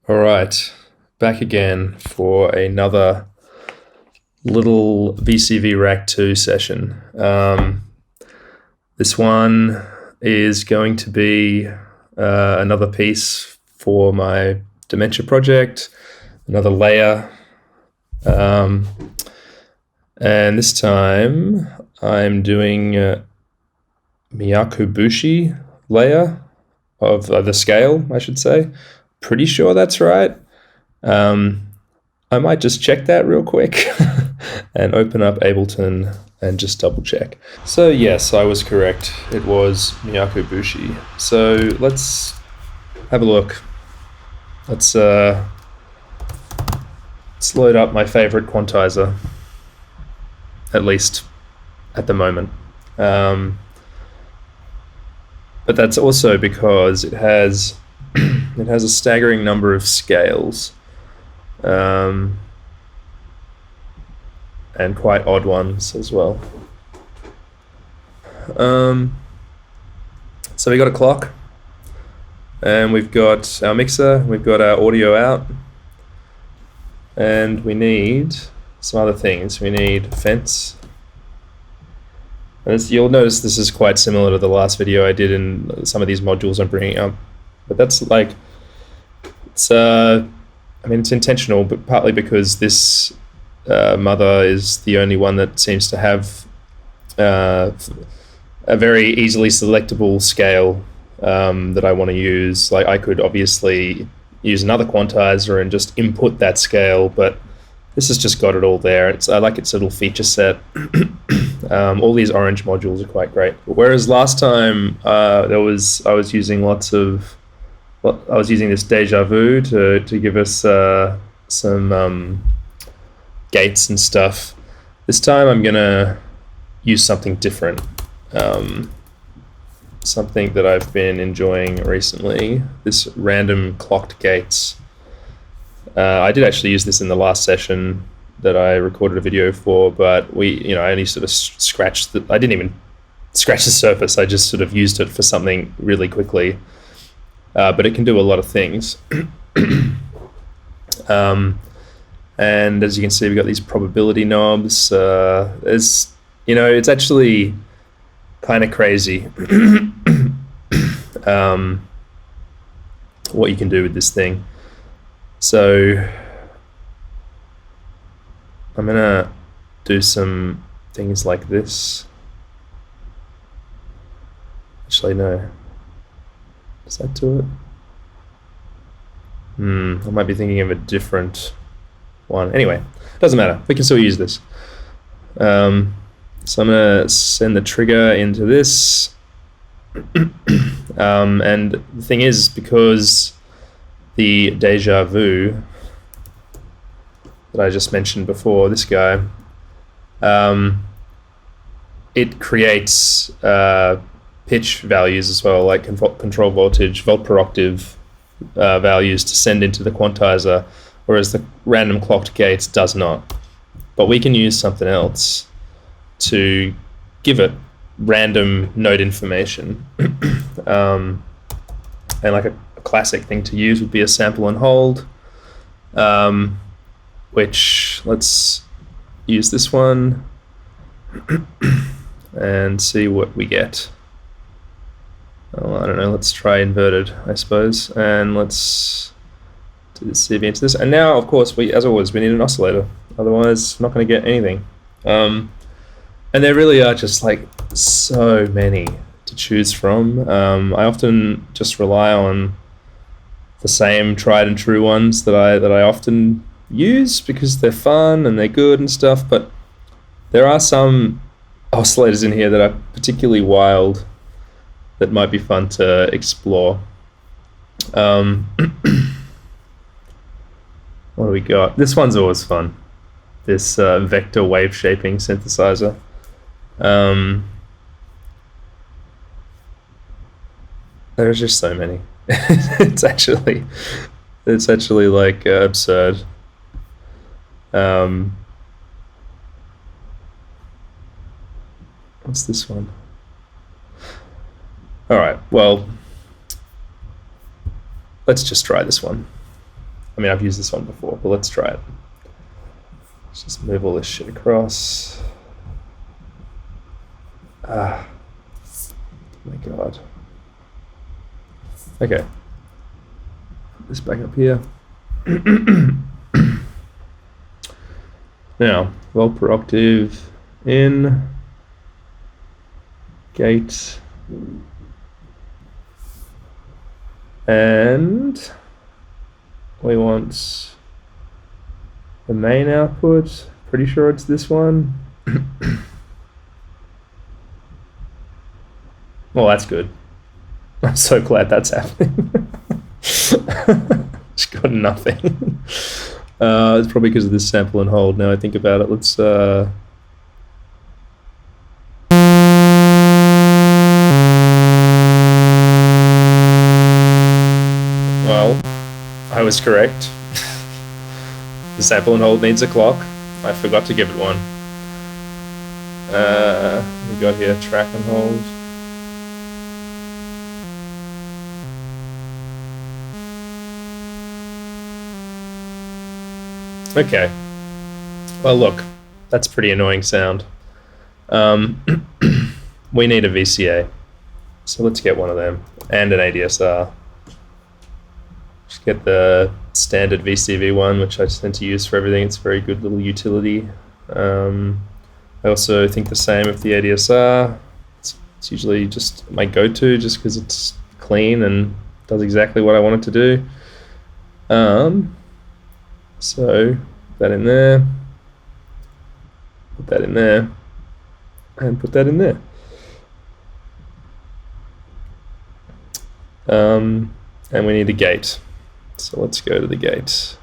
All right, back again for another little VCV2 session. This one is going to be another piece for my dementia project, another layer. And this time I'm doing Miyakobushi layer of the scale, I should say. Pretty sure that's right. I might just check that real quick and open up Ableton and just double check. So yes, I was correct. It was Miyakobushi. So let's have a look. Let's load up my favorite quantizer, at least at the moment. But that's also because it has a staggering number of scales, and quite odd ones as well. So we got a clock, and we've got our mixer, we've got our audio out, and we need some other things. We need fence. And you'll notice this is quite similar to the last video I did in some of these modules I'm bringing up. But that's like, it's intentional, but partly because this mother is the only one that seems to have a very easily selectable scale that I want to use. Like, I could obviously use another quantizer and just input that scale, but this has just got it all there. I like its little feature set. All these orange modules are quite great. Whereas last time I was using this Deja Vu to give us some gates and stuff. This time I'm gonna use something different. Something that I've been enjoying recently. This random clocked gates. I did actually use this in the last session that I recorded a video for, but I only sort of I didn't even scratch the surface. I just sort of used it for something really quickly. But it can do a lot of things. And as you can see, we've got these probability knobs. It's actually kind of crazy what you can do with this thing. So I'm gonna do some things like this. Actually, no. Does that do it? I might be thinking of a different one. Anyway, doesn't matter. We can still use this. So I'm gonna send the trigger into this. And the thing is, because the Deja Vu that I just mentioned before, this guy, it creates pitch values as well, like control voltage, volt per octave values to send into the quantizer, whereas the random clocked gates does not. But we can use something else to give it random note information. And like a classic thing to use would be a sample and hold, which let's use this one and see what we get. Oh, I don't know, let's try inverted, I suppose, and let's do the CV into this. And now, of course, as always, we need an oscillator, otherwise I'm not going to get anything. And there really are just like so many to choose from. I often just rely on the same tried and true ones that I often use because they're fun and they're good and stuff, but there are some oscillators in here that are particularly wild that might be fun to explore. What do we got? This one's always fun. This vector wave shaping synthesizer. There's just so many. It's actually like absurd. What's this one? All right, well, let's just try this one. I mean, I've used this one before, but let's try it. Let's just move all this shit across. Ah, my God. Okay. Put this back up here. Now, Whelper octave in, gate, and we want the main output. Pretty sure it's this one. Well, that's good. I'm so glad that's happening. Just got nothing. It's probably because of this sample and hold. Now I think about it, let's well, I was correct. The sample and hold needs a clock. I forgot to give it one. We got here track and hold. Okay. Well, look, that's pretty annoying sound. We need a VCA, so let's get one of them and an ADSR. Just get the standard VCV1, which I tend to use for everything. It's a very good little utility. I also think the same of the ADSR. It's usually just my go-to, just because it's clean and does exactly what I want it to do. So put that in there, put that in there, and put that in there. And we need a gate. So let's go to the gate.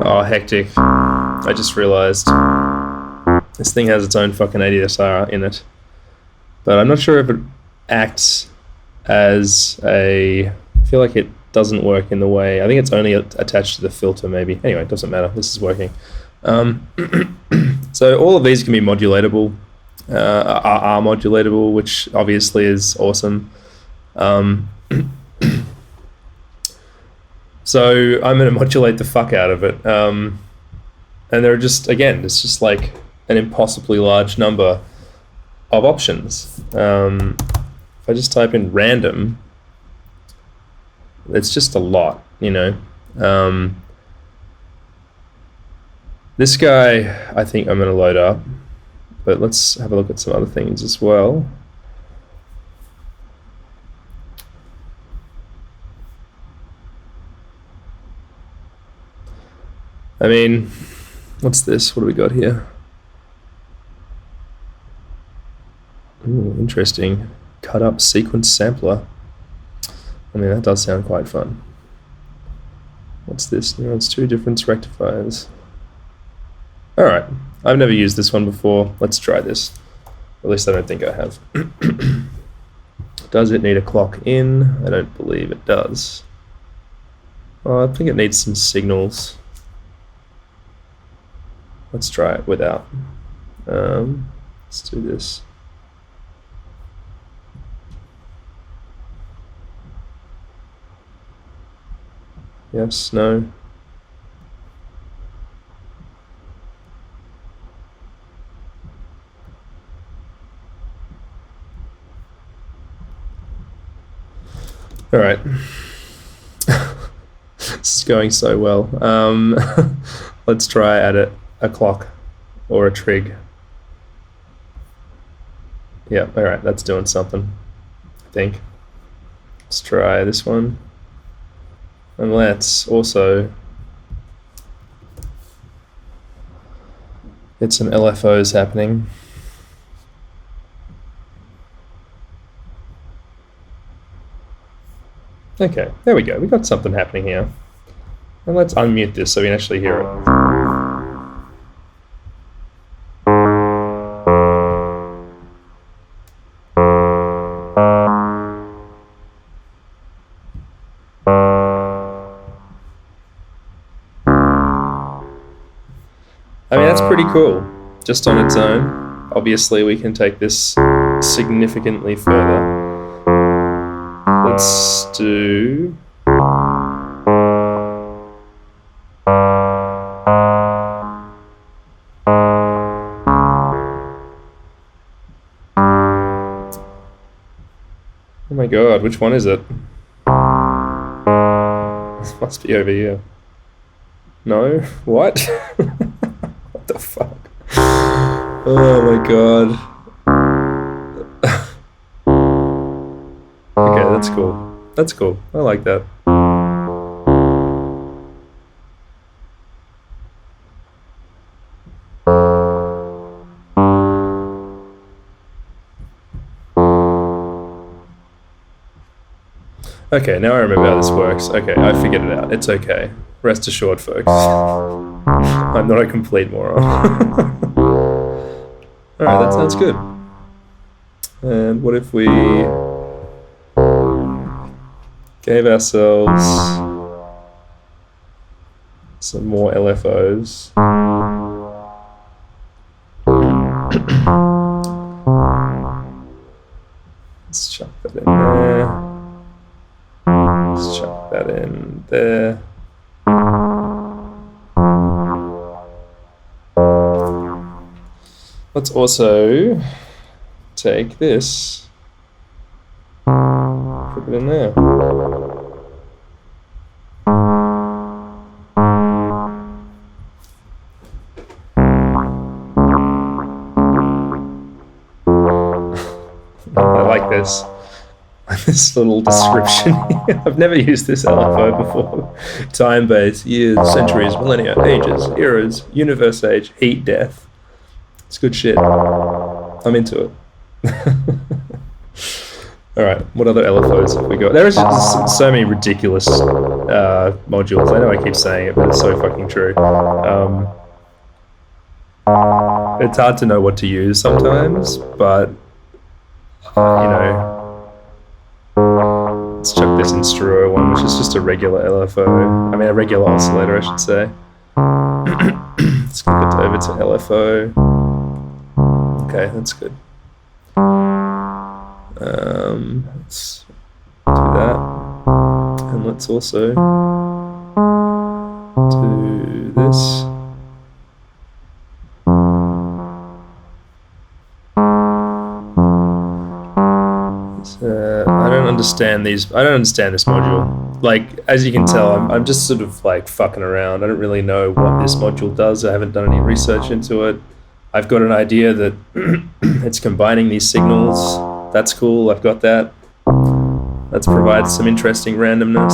Oh, hectic. I just realized this thing has its own fucking ADSR in it. But I'm not sure if it acts as a... I feel like it doesn't work in the way... I think it's only attached to the filter, maybe. Anyway, it doesn't matter. This is working. So all of these can be modulatable, are modulatable, which obviously is awesome. So I'm going to modulate the fuck out of it. And there are just, again, it's just like an impossibly large number of options. If I just type in random, it's just a lot, you know. This guy, I think I'm going to load up, but let's have a look at some other things as well. I mean, what's this? What do we got here? Ooh, interesting. Cut up sequence sampler. I mean, that does sound quite fun. What's this? Neurons 2 difference rectifiers. Alright, I've never used this one before. Let's try this. At least I don't think I have. Does it need a clock in? I don't believe it does. Oh, I think it needs some signals. Let's try it without. Let's do this. Yes, no. All right. This is going so well. Let's try at it. A clock or a trig. Yeah, all right, that's doing something. think. Let's try this one. And let's also get some LFOs happening. Okay, there we go. We got something happening here. And let's unmute this so we can actually hear it. I mean, that's pretty cool, just on its own. Obviously, we can take this significantly further. Let's do... Oh my god, which one is it? This must be over here. No? What? What the fuck? Oh my god. Okay, that's cool. That's cool. I like that. Okay, now I remember how this works. Okay, I figured it out. It's okay. Rest assured, folks. I'm not a complete moron. Alright, that sounds good. And what if we gave ourselves some more LFOs? Let's chuck that in there. Let's chuck that in there. Let's also take this, put it in there. I like this. This little description here. I've never used this LFO before. Time base, years, centuries, millennia, ages, eras, universe age, heat, death. It's good shit. I'm into it. Alright, what other LFOs have we got? There is just so many ridiculous modules. I know I keep saying it, but it's so fucking true. It's hard to know what to use sometimes, but you know, let's chuck this Instruo one, which is just a regular LFO. I mean, a regular oscillator, I should say. Let's click it over to LFO. Okay, that's good. Let's do that. And let's also do this. I don't understand these. I don't understand this module. Like, as you can tell, I'm just sort of like fucking around. I don't really know what this module does. I haven't done any research into it. I've got an idea that it's combining these signals. That's cool. I've got that. That's provided some interesting randomness.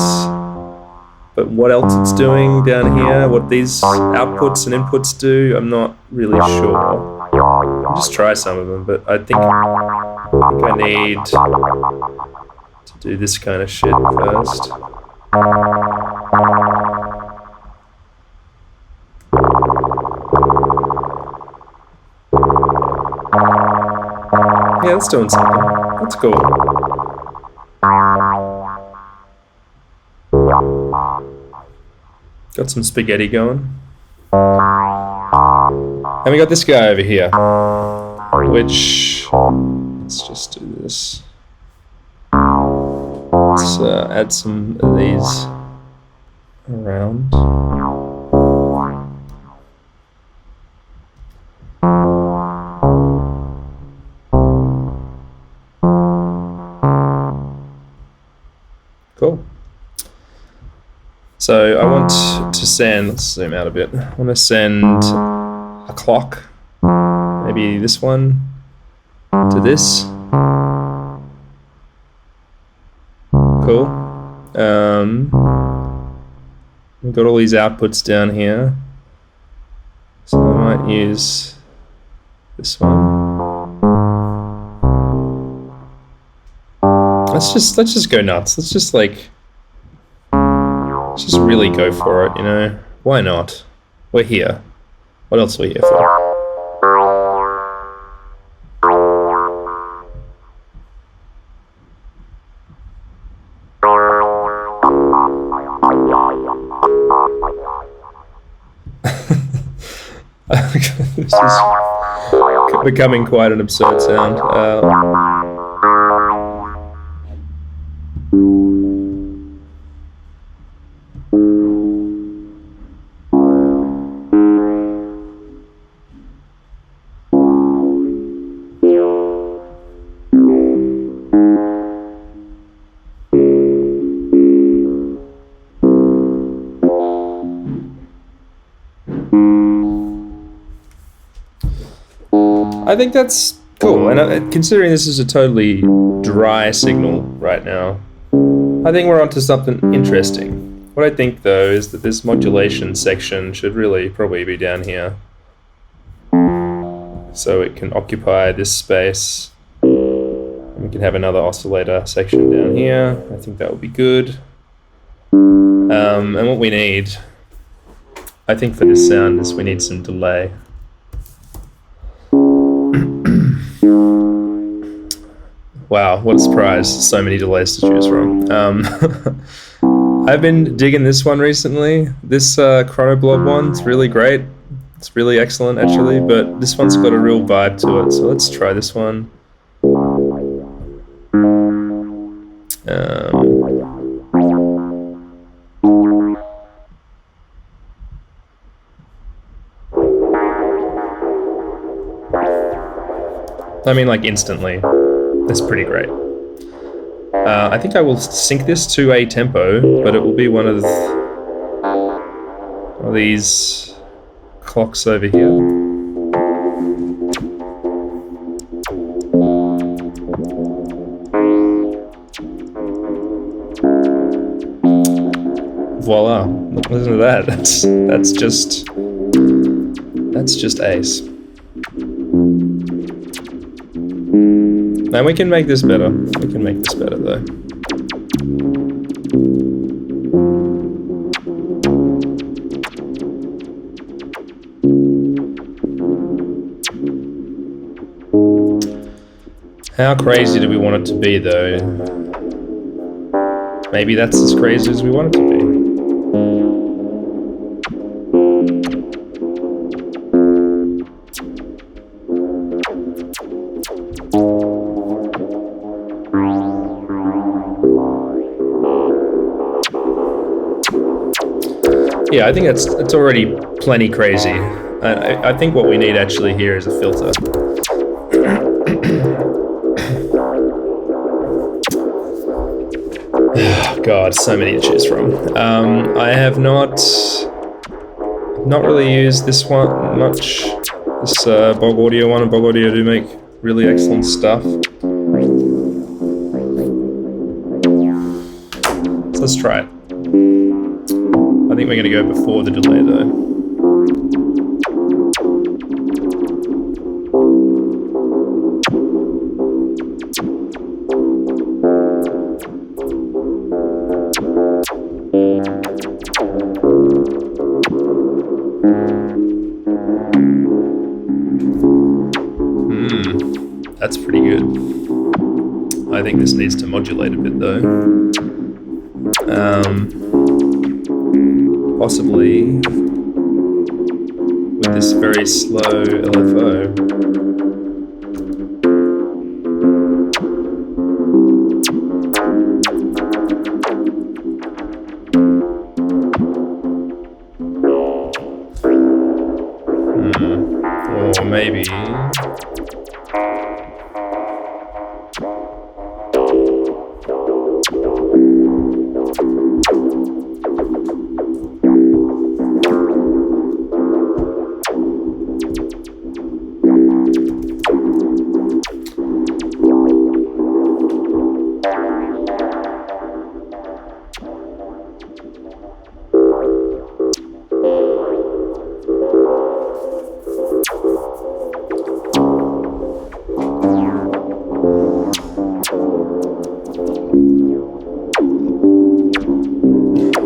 But what else it's doing down here, what these outputs and inputs do, I'm not really sure. I'll just try some of them, but I think I need to do this kind of shit first. Yeah, that's doing something. That's cool. Got some spaghetti going. And we got this guy over here, which, let's just do this. Let's add some of these around. Cool. So I want to send, let's zoom out a bit. I want to send a clock, maybe this one, to this. Cool. We've got all these outputs down here. So I might use this one. Let's just go nuts. Let's just really go for it, you know? Why not? We're here. What else are we here for? This is becoming quite an absurd sound. I think that's cool, and considering this is a totally dry signal right now, I think we're onto something interesting. What I think, though, is that this modulation section should really probably be down here. So it can occupy this space. And we can have another oscillator section down here. I think that would be good. And what we need, I think, for this sound is we need some delay. Wow, what a surprise. So many delays to choose from. I've been digging this one recently. This Chronoblob one's really great. It's really excellent, actually, but this one's got a real vibe to it, so let's try this one. I mean, like, instantly. That's pretty great. I think I will sync this to a tempo, but it will be one of these clocks over here. Voila! Listen to that. That's just ace. And we can make this better. We can make this better, though. How crazy do we want it to be, though? Maybe that's as crazy as we want it to be. Yeah, I think it's already plenty crazy. I think what we need actually here is a filter. God, so many to choose from. I have not really used this one much. This Bog Audio one, and Bog Audio do make really excellent stuff. So let's try it. I think we're going to go before the delay, though. That's pretty good. I think this needs to modulate a bit, though. Possibly with this very slow LFO. Or maybe...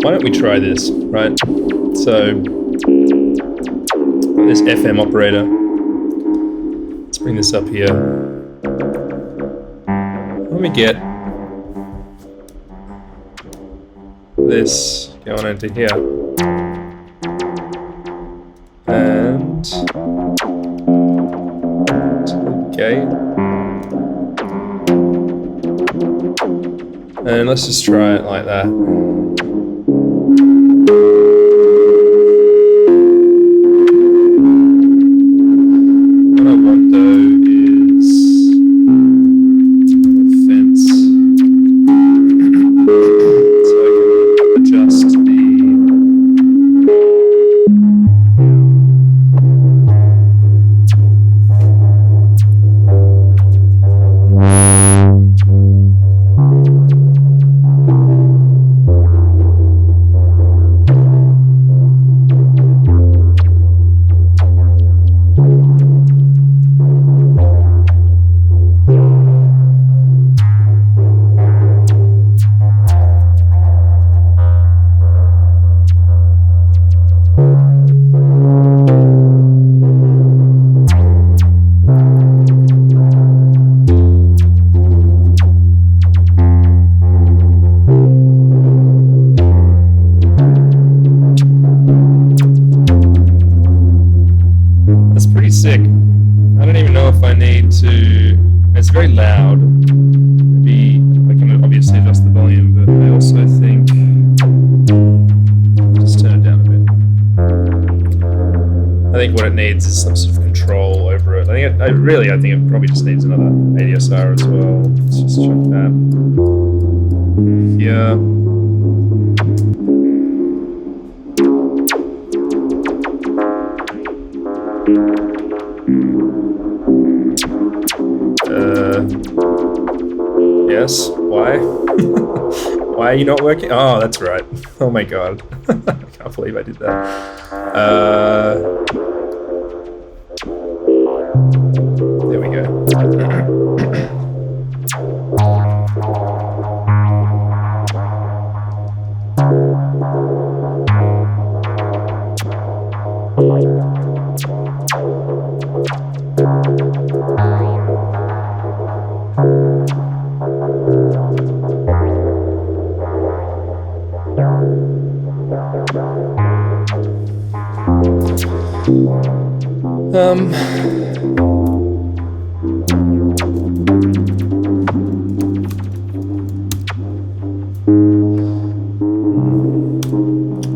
why don't we try this, right? So, this FM operator. Let's bring this up here. Let me get this going into here. And to the gate. And let's just try it like that. What I want though is a fence. So I can adjust the sick. I don't even know if I need to. It's very loud. Maybe I can obviously adjust the volume, but I also think I'll just turn it down a bit. I think what it needs is some sort of control over it. I think it probably just needs another ADSR as well. Let's just check that. Here. Yes, why? Why are you not working? Oh, that's right. Oh my god. I can't believe I did that. There we go.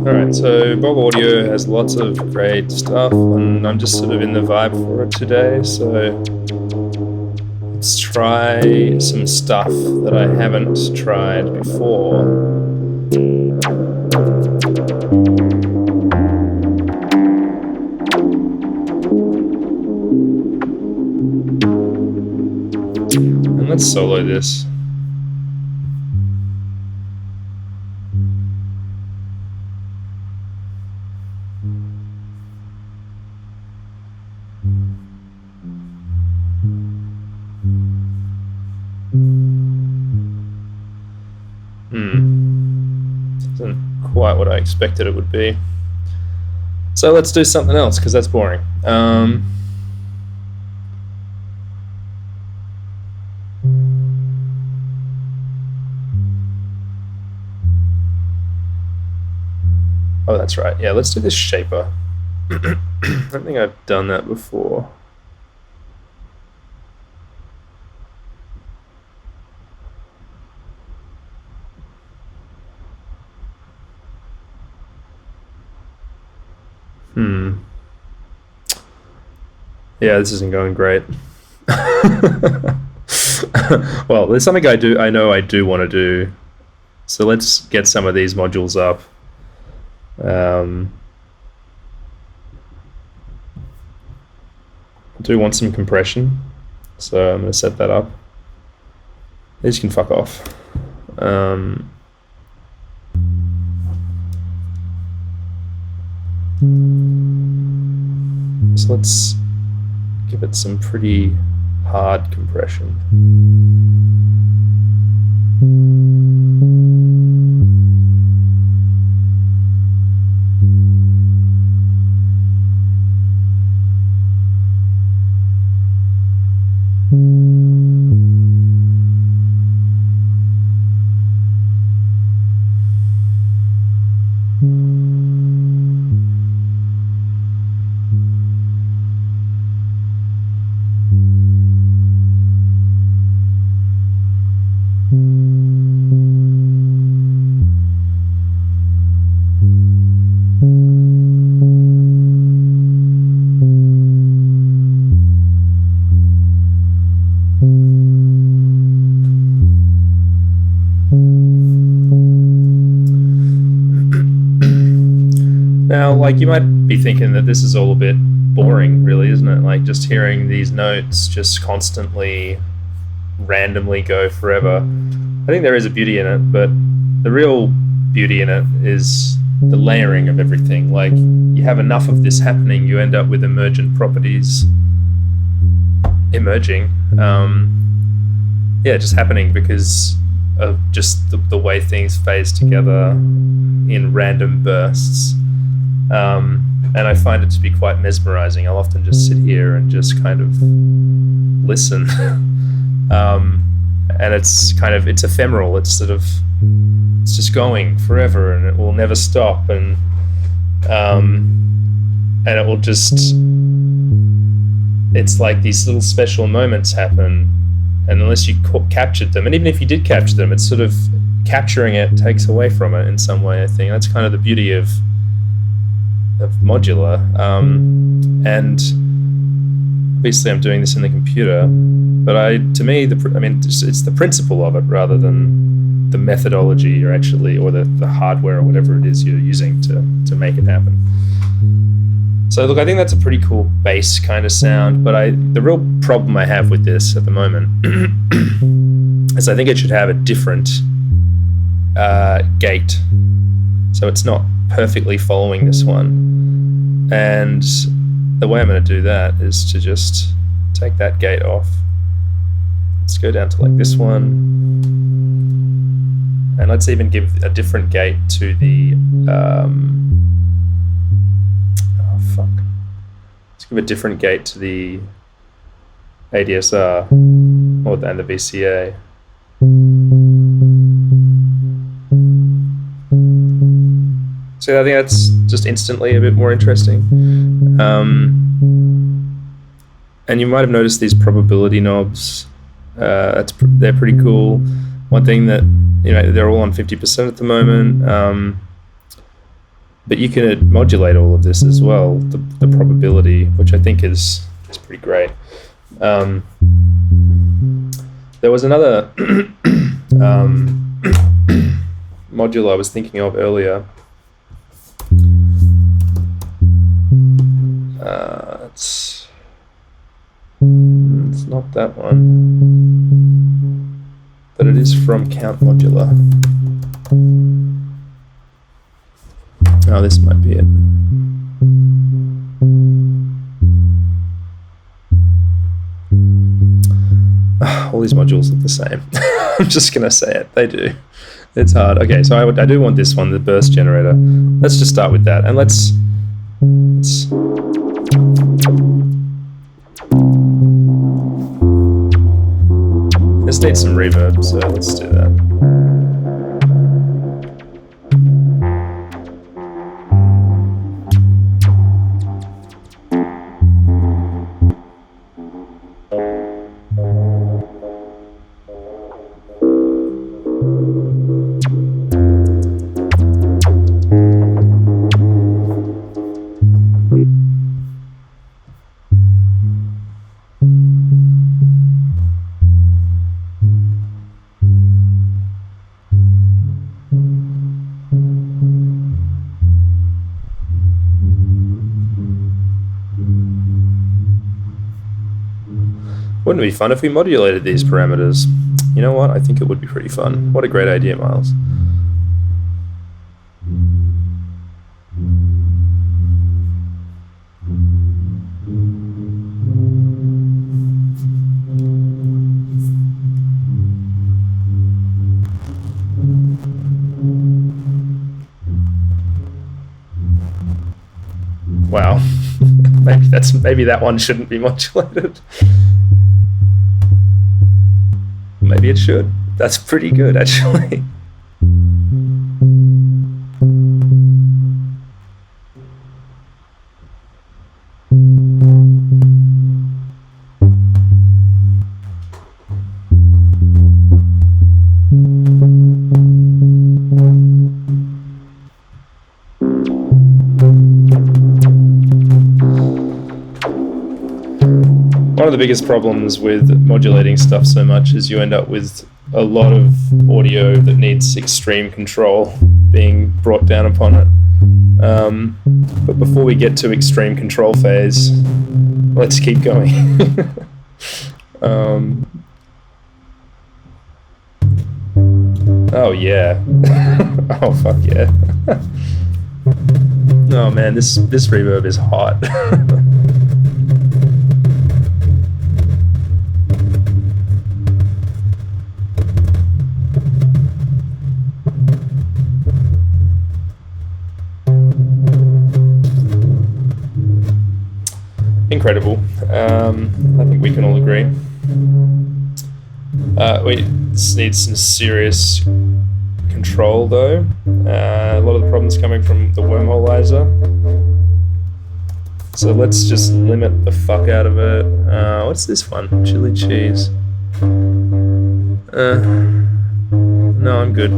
Alright, so Bog Audio has lots of great stuff, and I'm just sort of in the vibe for it today, so let's try some stuff that I haven't tried before. And let's solo this. Isn't quite what I expected it would be. So let's do something else, because that's boring. Oh, that's right. Yeah, let's do this shaper. I don't think I've done that before. Yeah, this isn't going great. Well, there's something I know I do want to do. So let's get some of these modules up. I do want some compression, so I'm going to set that up. These can fuck off. So let's give it some pretty hard compression. like you might be thinking that this is all a bit boring, really, isn't it? Like just hearing these notes just constantly, randomly go forever. I think there is a beauty in it, but the real beauty in it is the layering of everything. Like you have enough of this happening, you end up with emergent properties emerging. Just happening because of just the way things phase together in random bursts. And I find it to be quite mesmerizing. I'll often just sit here and just kind of listen. And it's ephemeral. It's just going forever, and it will never stop. And it will just, it's like these little special moments happen, and unless you captured them, and even if you did capture them, it's sort of capturing it takes away from it in some way. I think that's kind of the beauty of modular. And obviously I'm doing this in the computer, but it's the principle of it rather than the methodology or the hardware or whatever it is you're using to make it happen. So look, I think that's a pretty cool bass kind of sound, but the real problem I have with this at the moment is I think it should have a different gate. So it's not perfectly following this one. And the way I'm going to do that is to just take that gate off. Let's go down to like this one. And let's even give a different gate to the let's give a different gate to the ADSR and the VCA. So I think that's just instantly a bit more interesting. And you might have noticed these probability knobs. They're pretty cool. One thing that, they're all on 50% at the moment. But you can modulate all of this as well, the probability, which I think is pretty great. There was another module I was thinking of earlier. It's not that one, but it is from Count Modular. Oh, this might be it. All these modules look the same. I'm just going to say it. They do. It's hard. Okay, so I do want this one, the burst generator. Let's just start with that. And let's need some reverb, so let's do that. Wouldn't it be fun if we modulated these parameters? You know what? I think it would be pretty fun. What a great idea, Miles. Wow. Maybe that one shouldn't be modulated. Maybe it should. That's pretty good, actually. One of the biggest problems with modulating stuff so much is you end up with a lot of audio that needs extreme control being brought down upon it. But before we get to extreme control phase, let's keep going. Oh yeah. Oh fuck yeah. Oh man, this reverb is hot. Incredible. I think we can all agree. We need some serious control though. A lot of the problems coming from the wormholeizer. So let's just limit the fuck out of it. What's this one? Chili cheese. No, I'm good.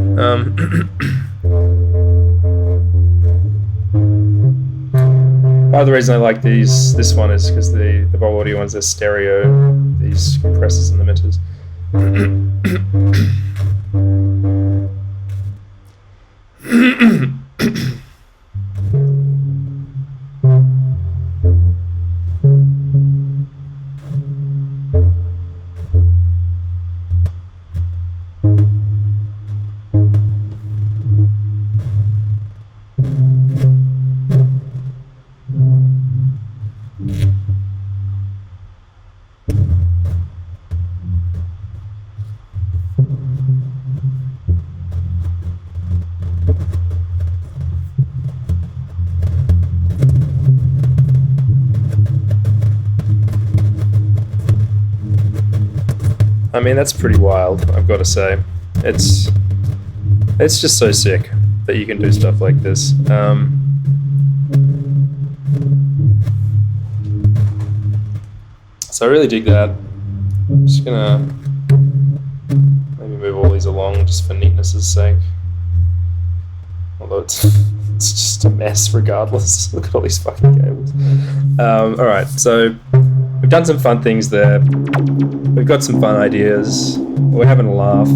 Part of the reason I like this one is because the Vol Audio ones are stereo, these compressors and limiters. I mean, that's pretty wild, I've got to say. It's just so sick that you can do stuff like this. So I really dig that. I'm just gonna maybe move all these along just for neatness' sake. Although it's just a mess regardless. Look at all these fucking cables. Alright, so we've done some fun things there. We've got some fun ideas. We're having a laugh.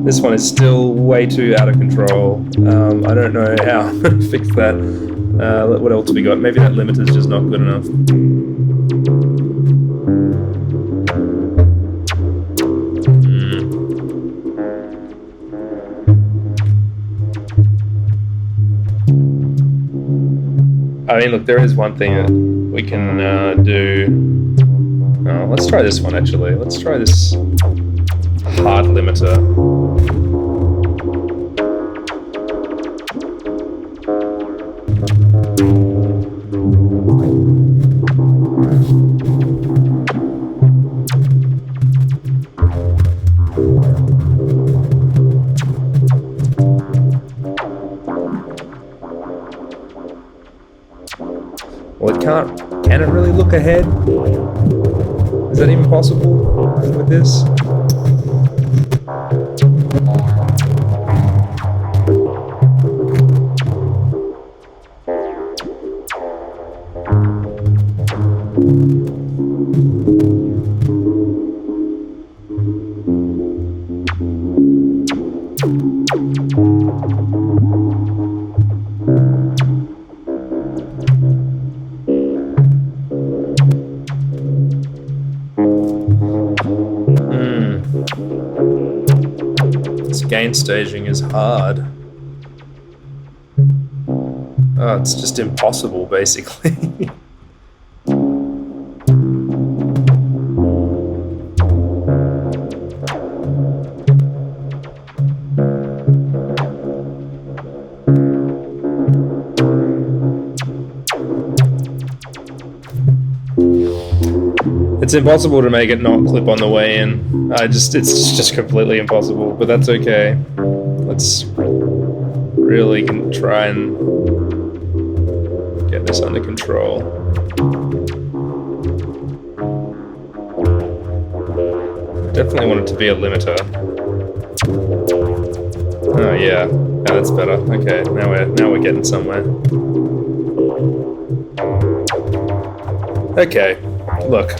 This one is still way too out of control. I don't know how to fix that. What else have we got? Maybe that limiter is just not good enough. I mean, look, there is one thing that we can do. Oh, let's try this one, actually. Let's try this hard limiter. Well, can it really look ahead? Is that even possible with this? Gain staging is hard. Oh, it's just impossible, basically. It's impossible to make it not clip on the way in. It's just completely impossible, but that's okay. Let's really try and get this under control. Definitely want it to be a limiter. Oh yeah, that's better. Okay, now we're getting somewhere. Okay, look.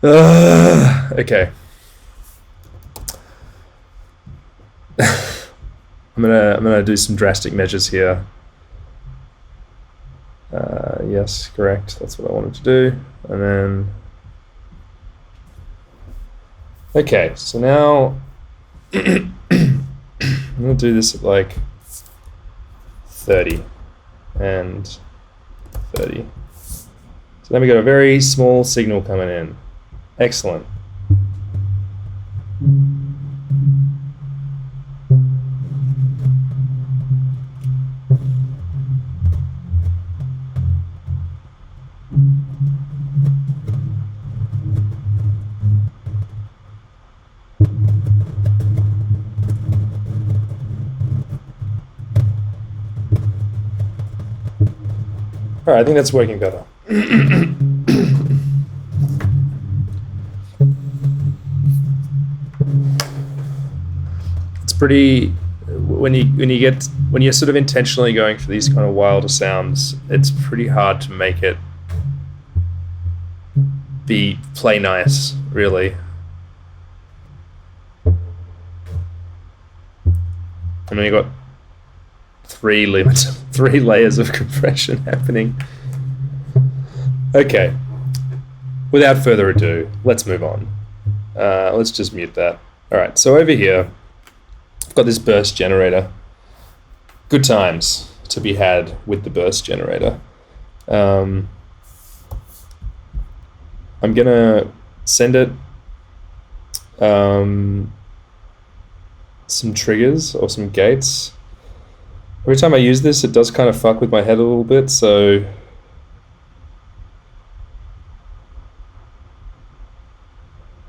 Okay. I'm gonna do some drastic measures here. Yes, correct. That's what I wanted to do. And then, okay. So now I'm gonna do this at like 30 and 30. So then we got a very small signal coming in. Excellent. All right, I think that's working better. It's pretty when you're sort of intentionally going for these kind of wilder sounds, it's pretty hard to make it play nice, really. I mean, you got three layers of compression happening. Okay. Without further ado, let's move on. Let's just mute that. All right. So over here, I've got this burst generator. Good times to be had with the burst generator. I'm gonna send it some triggers or some gates. Every time I use this, it does kind of fuck with my head a little bit, so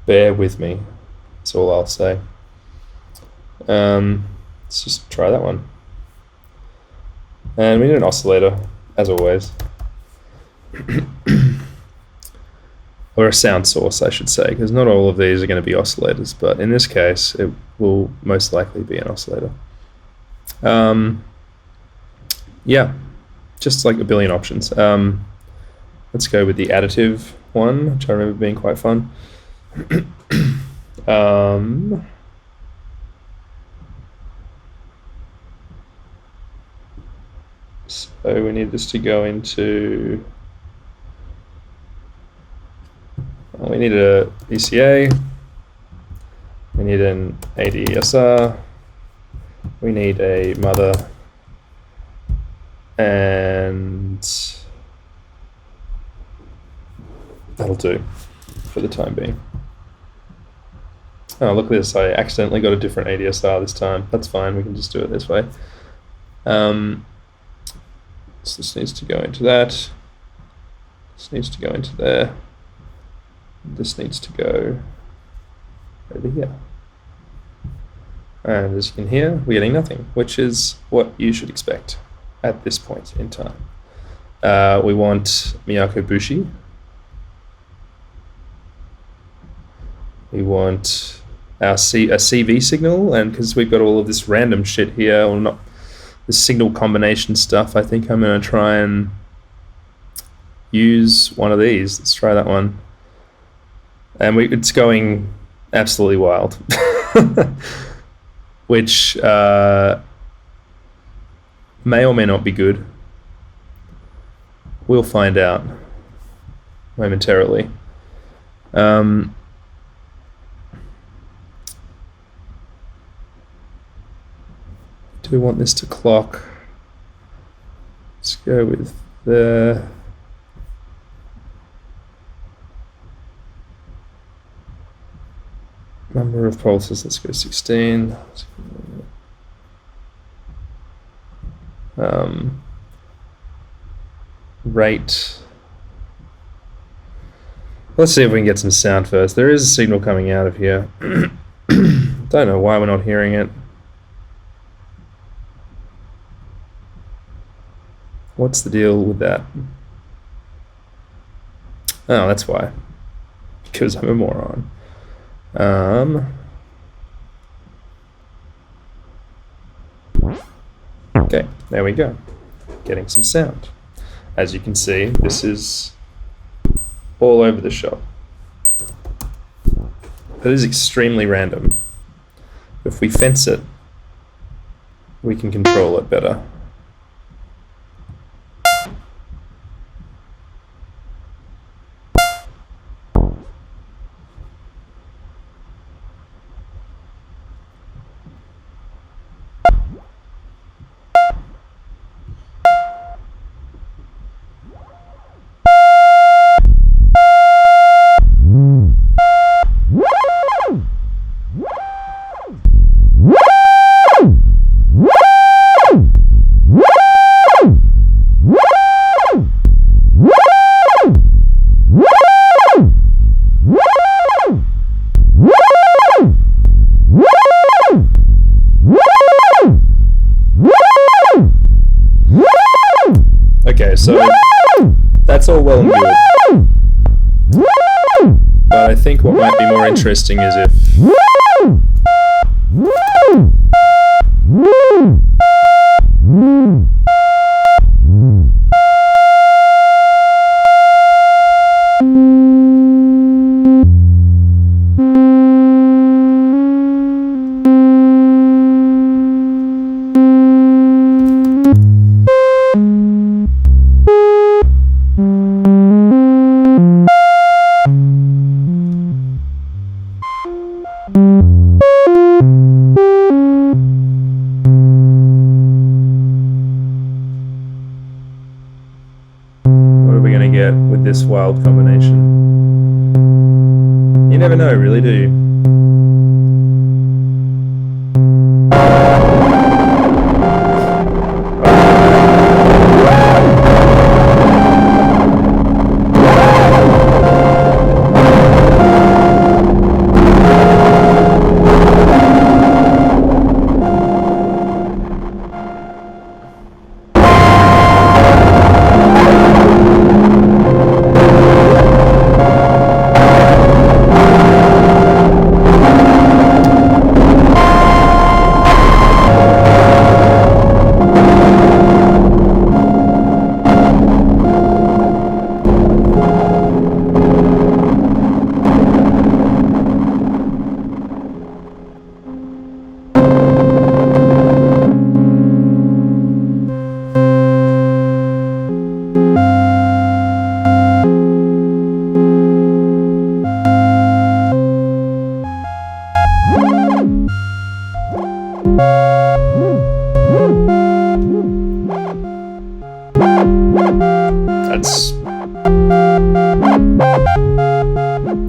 bear with me. That's all I'll say. Let's just try that one. And we need an oscillator, as always. Or a sound source, I should say, because not all of these are going to be oscillators, but in this case, it will most likely be an oscillator. Yeah, just like a billion options. Let's go with the additive one, which I remember being quite fun. So we need this to go into... we need a VCA, we need an ADSR, we need a mother, and that'll do for the time being. Oh, look at this, I accidentally got a different ADSR this time. That's fine, we can just do it this way. So this needs to go into that, this needs to go into there. This needs to go over here. And as you can hear, we're getting nothing, which is what you should expect at this point in time. We want Miyako Bushi. We want a CV signal, and because we've got all of this random shit here, or not, the signal combination stuff, I think I'm going to try and use one of these. Let's try that one. And it's going absolutely wild, which may or may not be good. We'll find out momentarily. Do we want this to clock? Let's go with the... number of pulses, let's go 16. Rate. Let's see if we can get some sound first. There is a signal coming out of here. Don't know why we're not hearing it. What's the deal with that? Oh, that's why. Because I'm a moron. Okay, there we go. Getting some sound. As you can see, this is all over the shop. That is extremely random. If we fence it, we can control it better. Okay, so that's all well and good. But I think what might be more interesting is if with this wild combination. You never know, really, do you?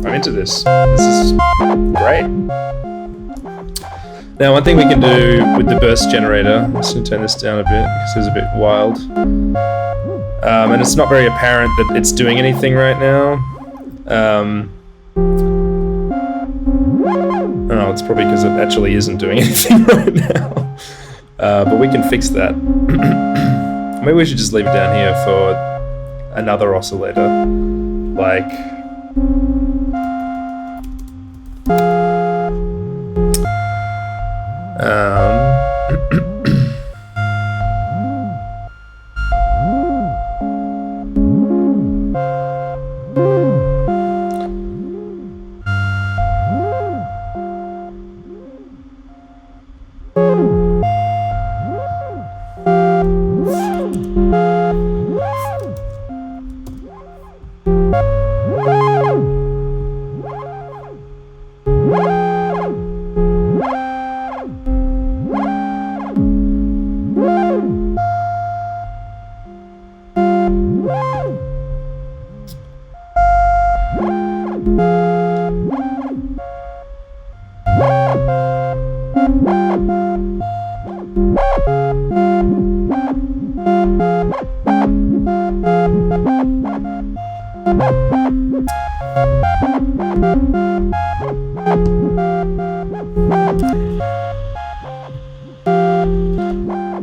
I'm into this. This is great. Now, one thing we can do with the burst generator, I'm just going to turn this down a bit because it's a bit wild. And it's not very apparent that it's doing anything right now. Oh, it's probably because it actually isn't doing anything right now. But we can fix that. Maybe we should just leave it down here for another oscillator. Like...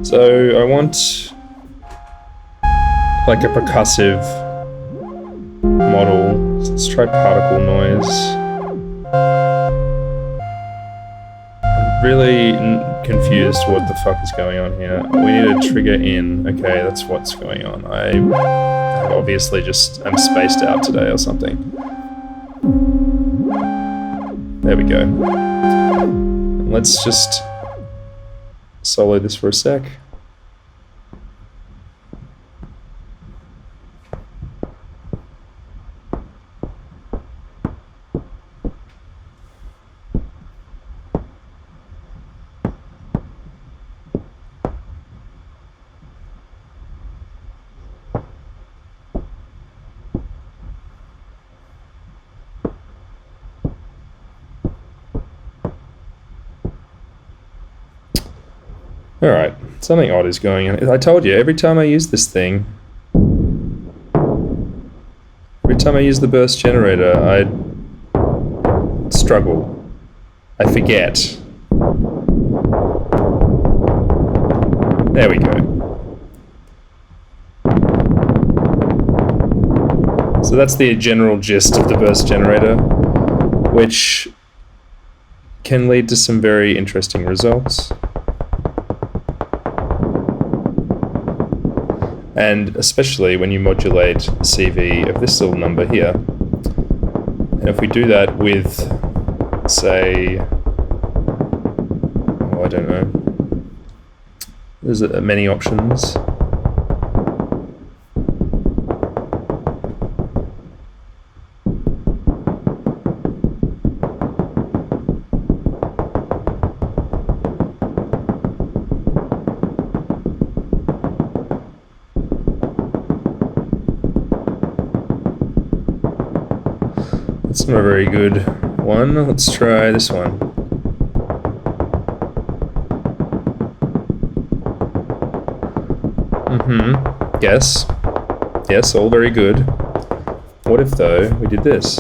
So I want like a percussive model. Let's try particle noise. I'm really confused what the fuck is going on here. We need a trigger in. Okay, that's what's going on. I obviously just am spaced out today or something. There we go. Let's just solo this for a sec. Alright, something odd is going on. I told you, every time I use this thing, every time I use the burst generator, I struggle. I forget. There we go. So that's the general gist of the burst generator, which can lead to some very interesting results. And especially when you modulate the CV of this little number here. And if we do that with, say, oh, I don't know, there's many options. That's not a very good one. Let's try this one. Yes. Yes, all very good. What if, though, we did this?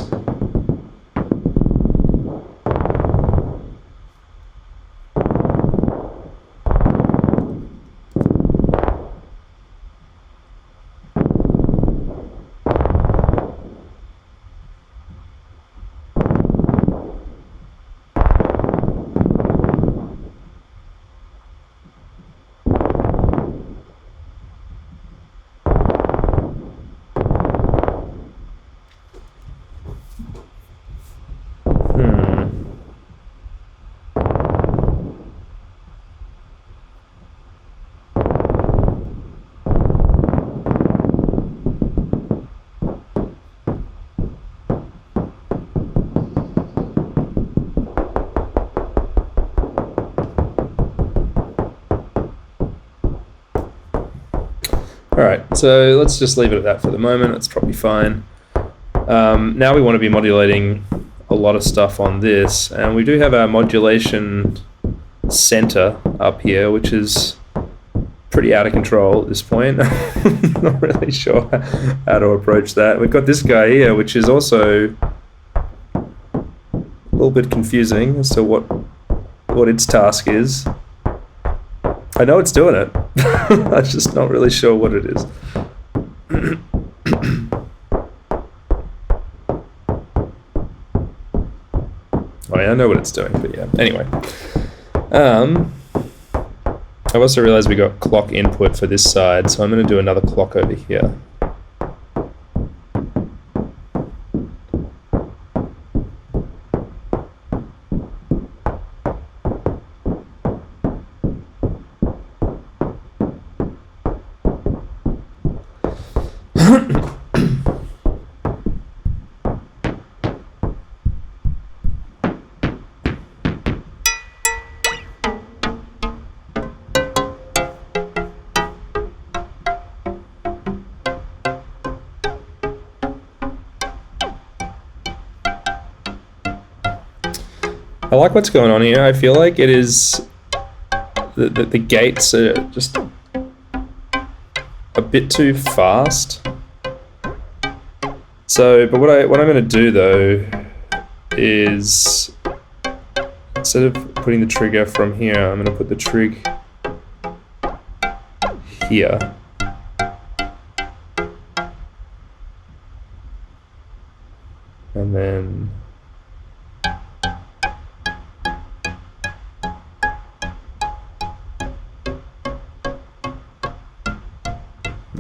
Alright, so let's just leave it at that for the moment. It's probably fine. Now we want to be modulating a lot of stuff on this, and we do have our modulation center up here, which is pretty out of control at this point. Not really sure how to approach that. We've got this guy here, which is also a little bit confusing as to what its task is. I know it's doing it. I'm just not really sure what it is. I know what it's doing, but yeah. Anyway. I've also realized we got clock input for this side, so I'm going to do another clock over here. I like what's going on here. I feel like it is the gates are just a bit too fast. So, but what I'm going to do though is instead of putting the trigger from here, I'm going to put the trig here. And then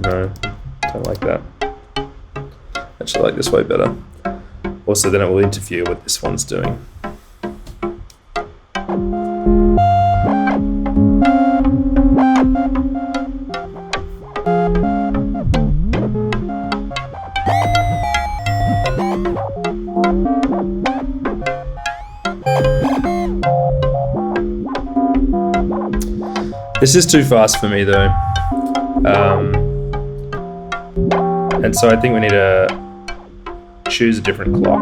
no, don't like that. Actually, I like this way better. Also, then it will interfere with what this one's doing. This is too fast for me though. And so I think we need to choose a different clock.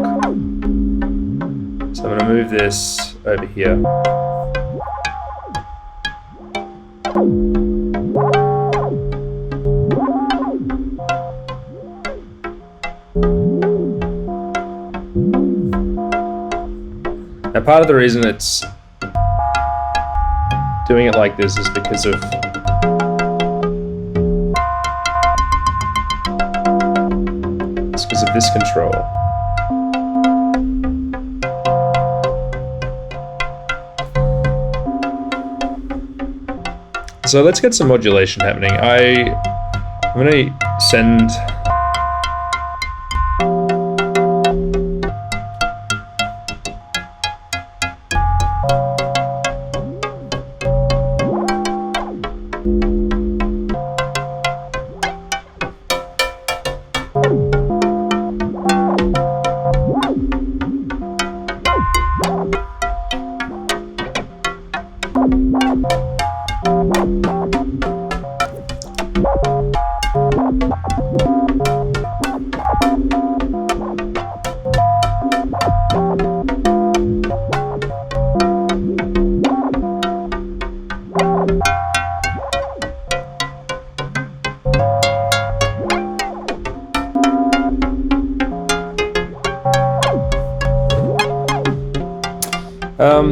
So I'm going to move this over here. Now part of the reason it's doing it like this is because of this control. So let's get some modulation happening. I'm going to send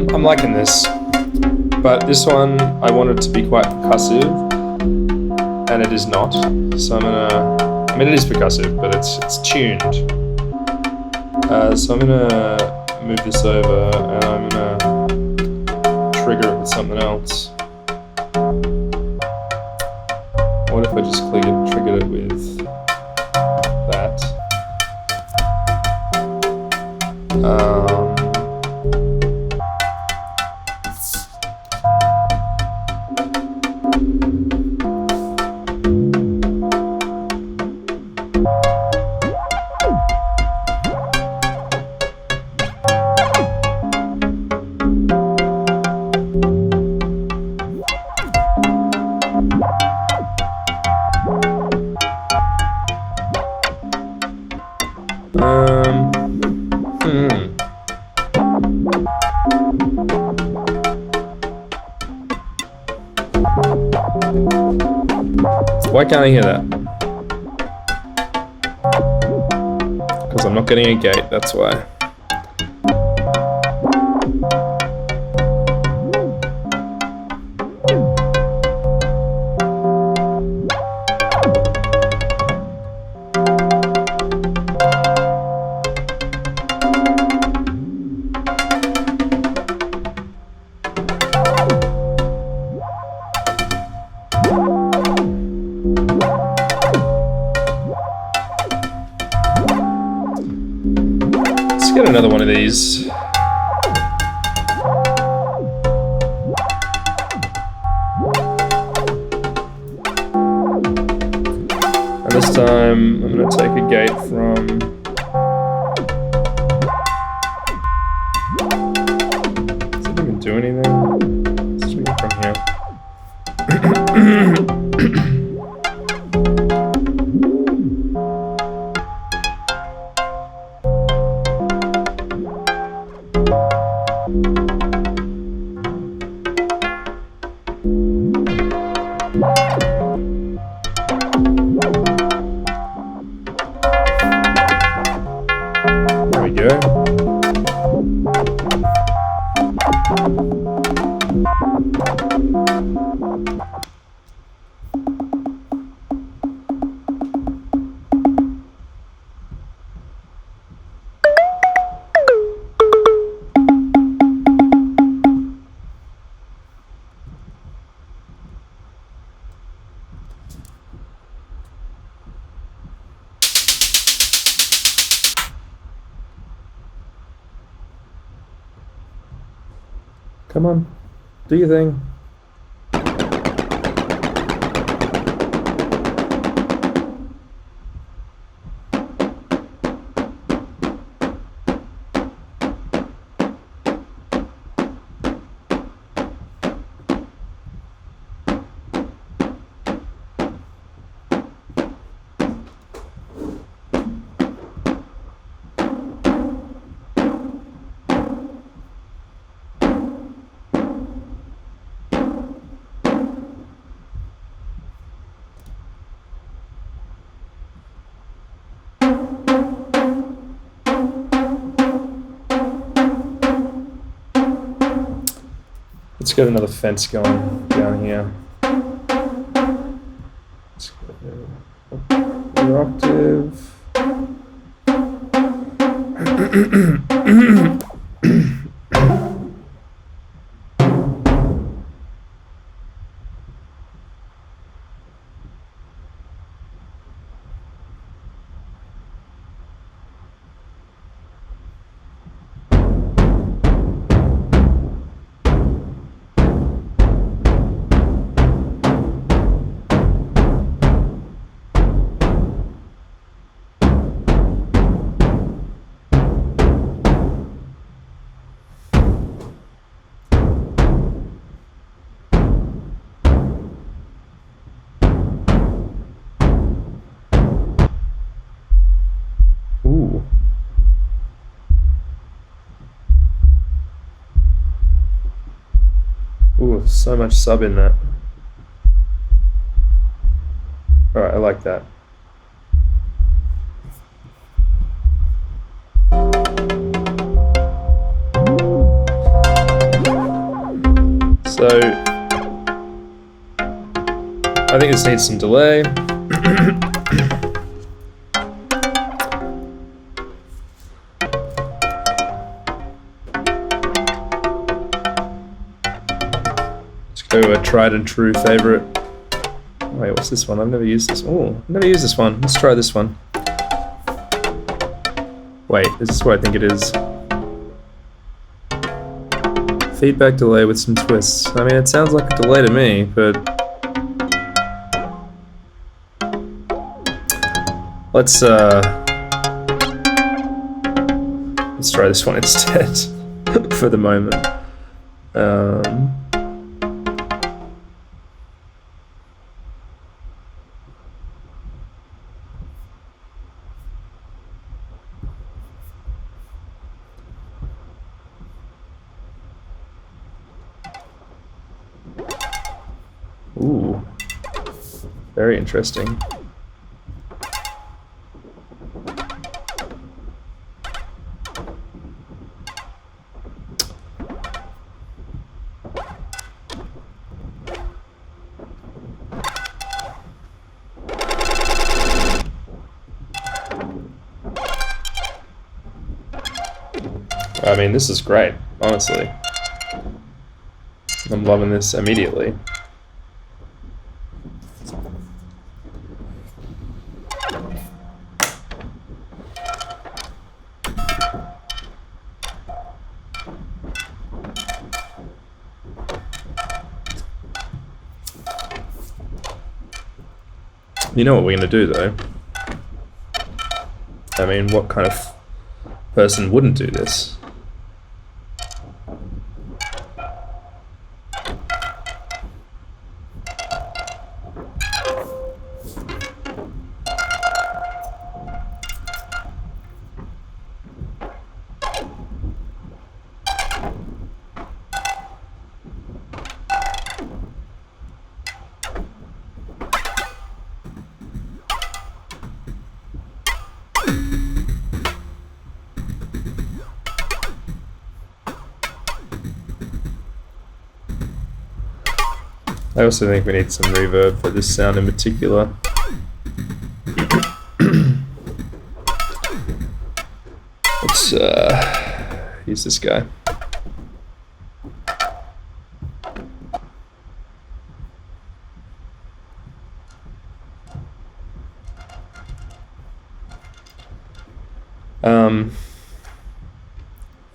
I'm liking this, but this one I want it to be quite percussive, and it is not. So I mean it is percussive, but it's tuned. So I'm gonna move this over, and I'm gonna trigger it with something else. What if I just triggered it with that? Why can't I hear that? Because I'm not getting a gate, that's why. Get another one of these. And this time I'm going to take a gate from does it even do anything? Let's take it from here. There we go. Come on, do your thing. Let's get another fence going down here. Let's go another octave. Ooh, so much sub in that. Alright, I like that. So, I think this needs some delay. Go a tried and true favorite. Wait, what's this one? I've never used this. Oh, I've never used this one. Let's try this one. Wait, this is what I think it is. Feedback delay with some twists. I mean, it sounds like a delay to me, but let's try this one instead for the moment. Ooh, very interesting. I mean, this is great, honestly. I'm loving this immediately. You know what we're going to do, though? I mean, what kind of person wouldn't do this? I also think we need some reverb for this sound in particular. Let's use this guy.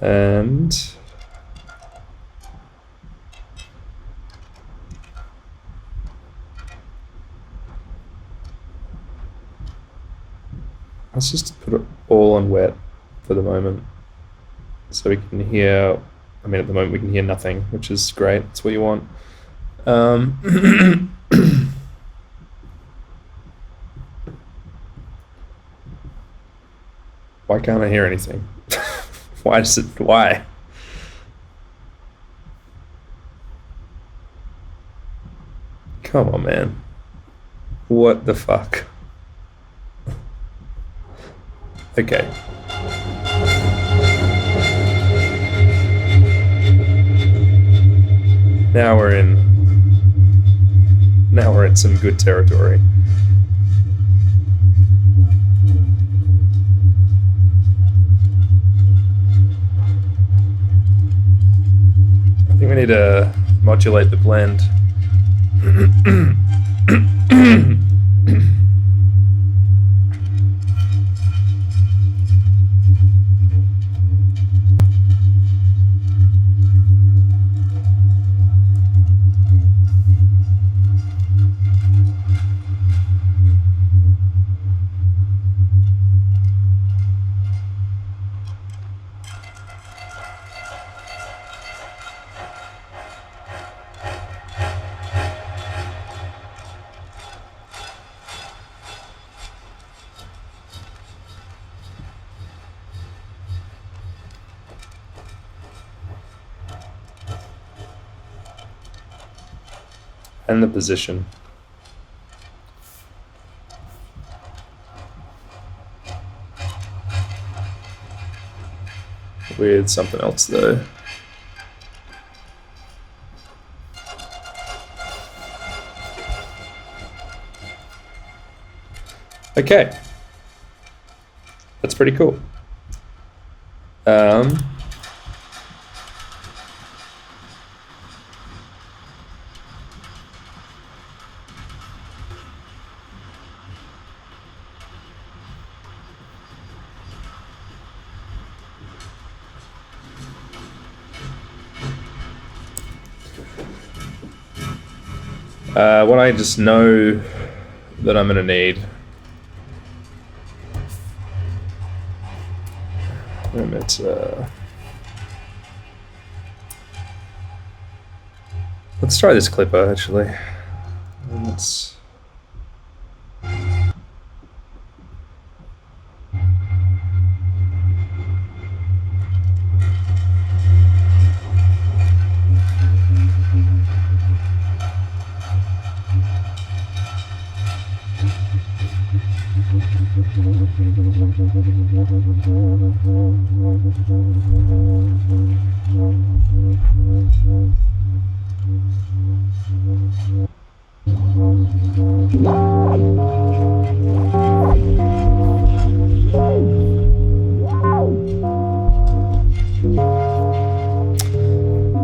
And let's just put it all on wet for the moment, so we can hear, I mean at the moment we can hear nothing, which is great, that's what you want. Why can't I hear anything? Why? Come on, man. What the fuck? Okay. Now we're in some good territory. I think we need to modulate the blend. And the position. With something else though. Okay. That's pretty cool. What I just know that I'm gonna need. Let's try this clipper actually. Let's.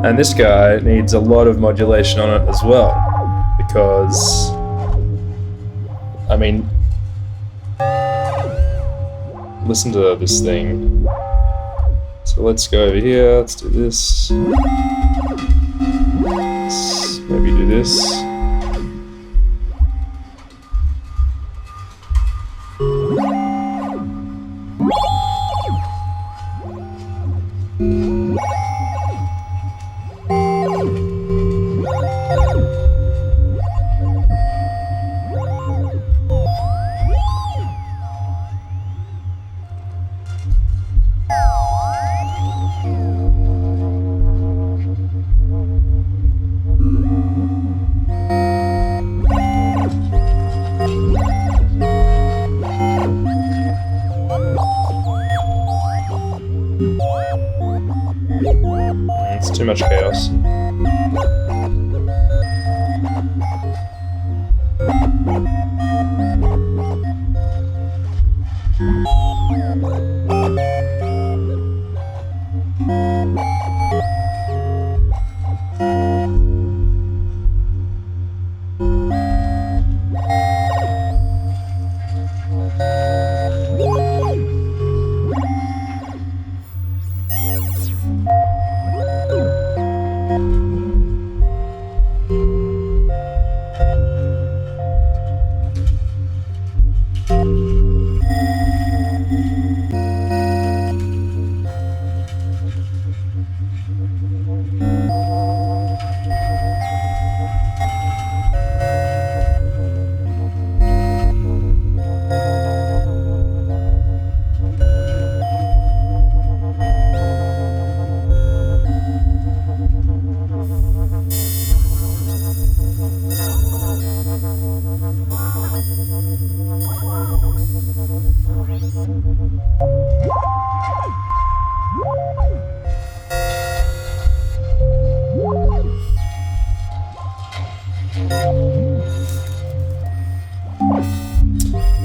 And this guy needs a lot of modulation on it as well, because, I mean, listen to this thing. So let's go over here, let's do this. Let's maybe do this. It's too much chaos.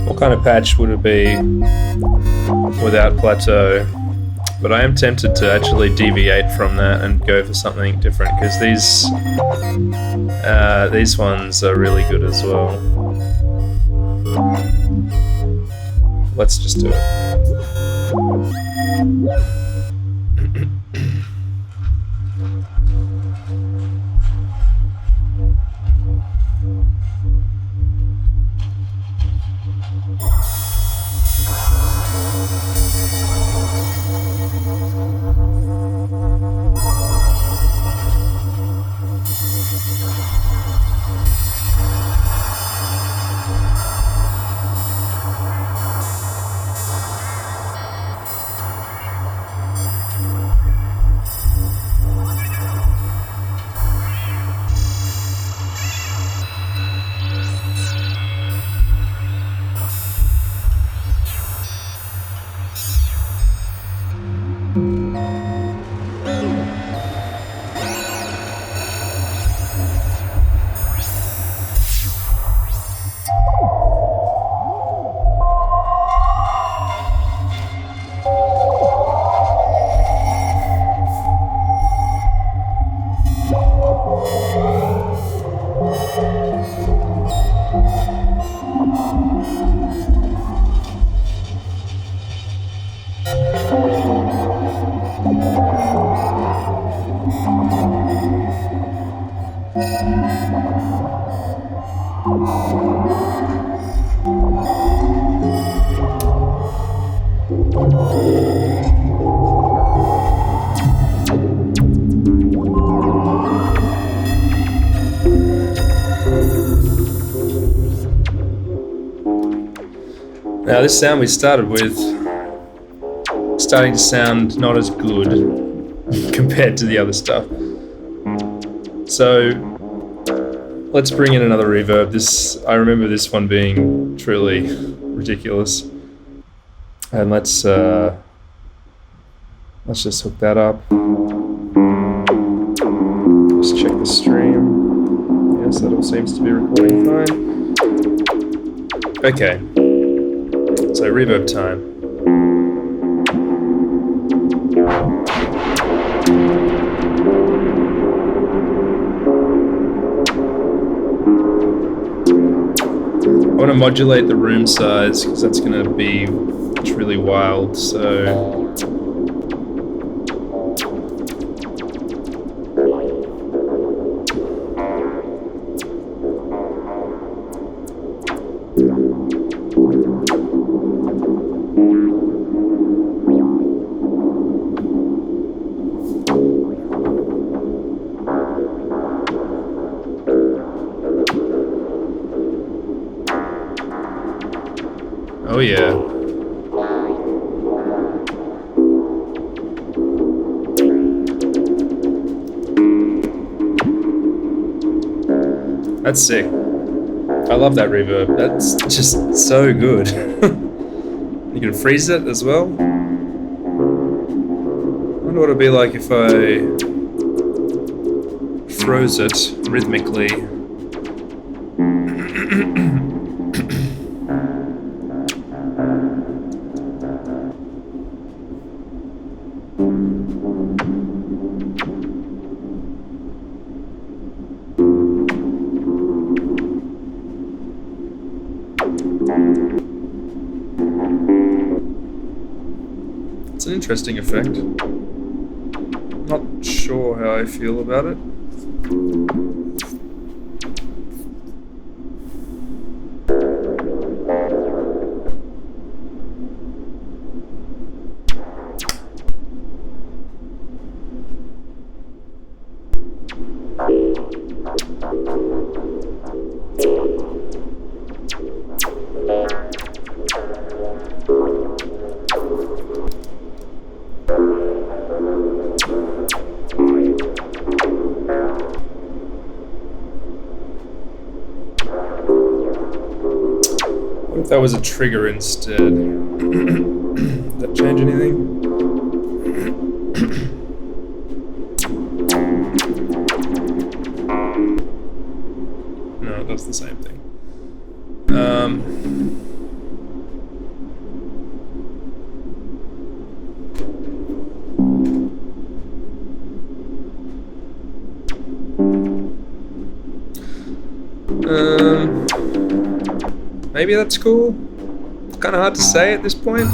What kind of patch would it be without plateau? But I am tempted to actually deviate from that and go for something different, because these ones are really good as well. Let's just do it. Now this sound we started with, starting to sound not as good compared to the other stuff. So let's bring in another reverb. I remember this one being truly ridiculous. And let's just hook that up. Just check the stream. Yes, that all seems to be recording fine. Okay. So reverb time. I want to modulate the room size because that's going to be really wild. So oh yeah. That's sick. I love that reverb. That's just so good. You can freeze it as well. I wonder what it'd be like if I froze it rhythmically. It's an interesting effect. Not sure how I feel about it. What if that was a trigger instead? Does that change anything? No, it does the same thing. Maybe that's cool. It's kind of hard to say at this point.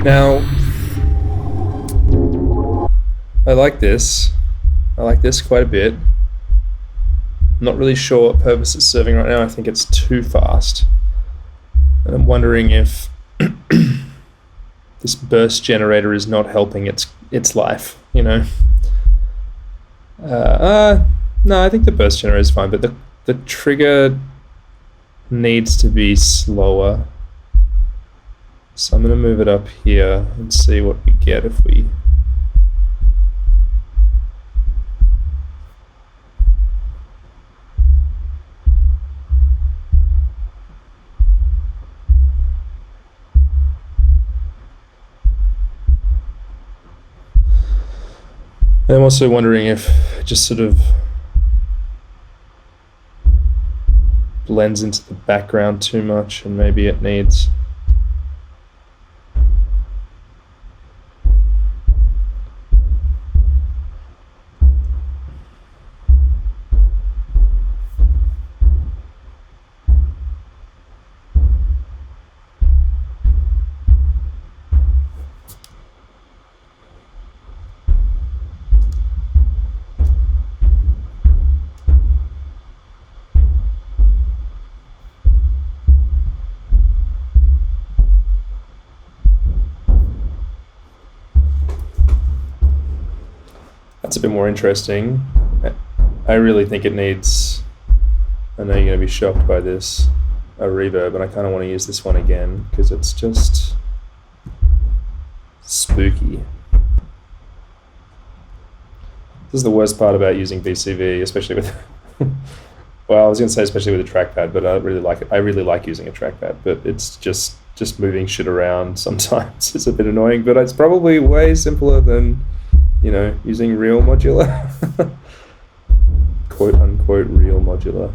Now, I like this. I like this quite a bit. I'm not really sure what purpose it's serving right now. I think it's too fast. And I'm wondering if this burst generator is not helping its life, you know. No, I think the burst generator is fine, but the trigger needs to be slower. So I'm going to move it up here and see what we get if we... I'm also wondering if it just sort of blends into the background too much, and maybe it needs... That's a bit more interesting. I really think it needs, I know you're going to be shocked by this, a reverb, and I kind of want to use this one again because it's just spooky. This is the worst part about using VCV, especially with, well, I was going to say especially with a trackpad, but I really like it. I really like using a trackpad, but it's just moving shit around sometimes is a bit annoying, but it's probably way simpler than, you know, using real modular. Quote unquote real modular.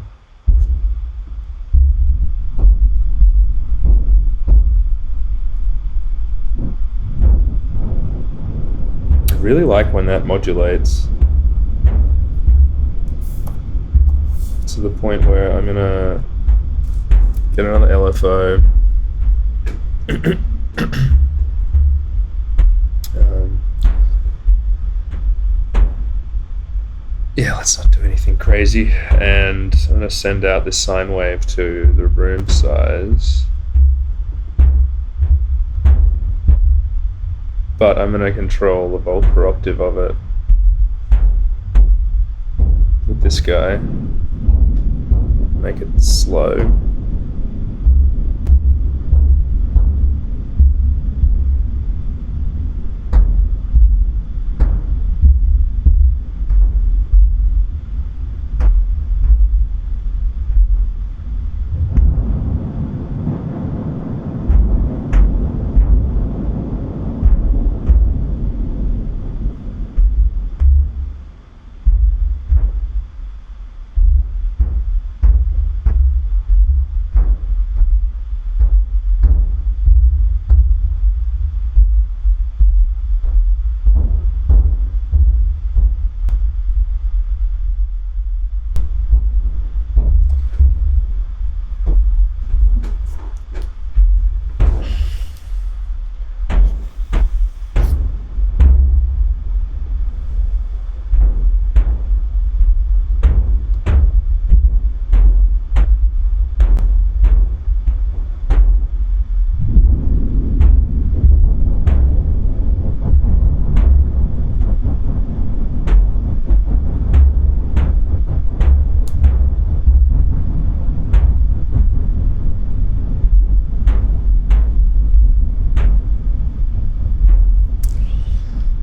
I really like when that modulates to the point where I'm gonna get another LFO. Yeah, let's not do anything crazy, and I'm going to send out this sine wave to the room size, but I'm going to control the volt per octave of it with this guy, make it slow.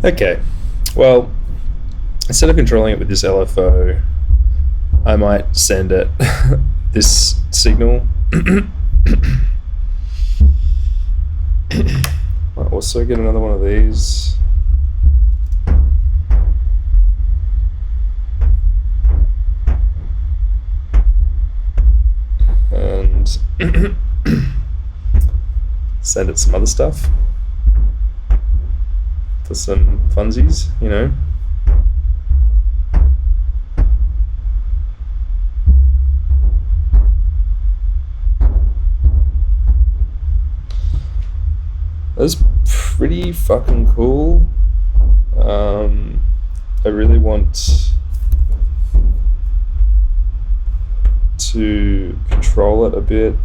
Okay, well, instead of controlling it with this LFO, I might send it this signal. also get another one of these. And send it some other stuff for some funsies, you know. That's pretty fucking cool. I really want to control it a bit.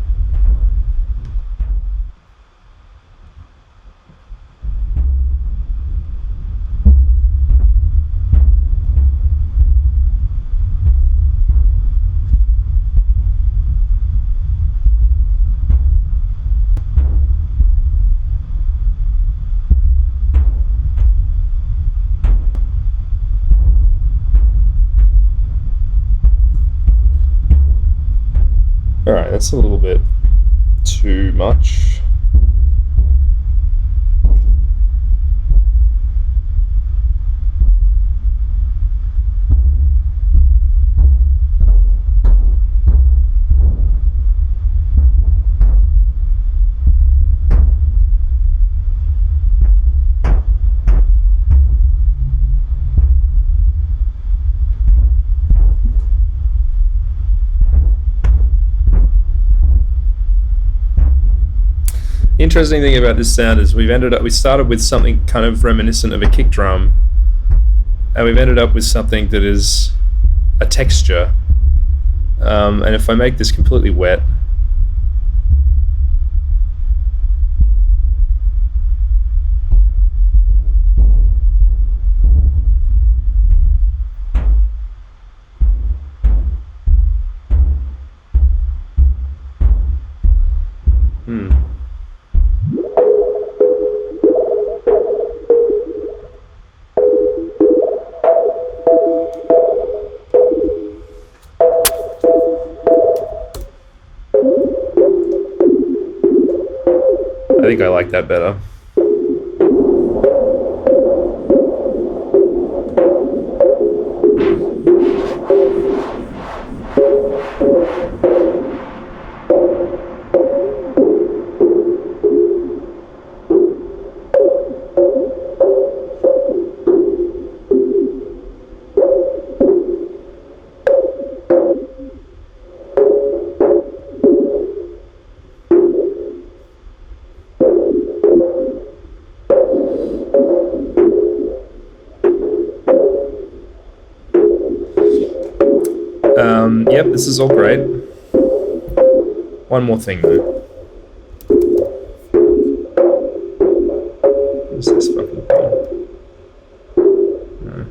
Alright, that's a little bit too much. Interesting thing about this sound is we started with something kind of reminiscent of a kick drum, and we've ended up with something that is a texture. And if I make this completely wet, I think I like that better. Yep, this is all great. One more thing though. What is this fucking thing? No.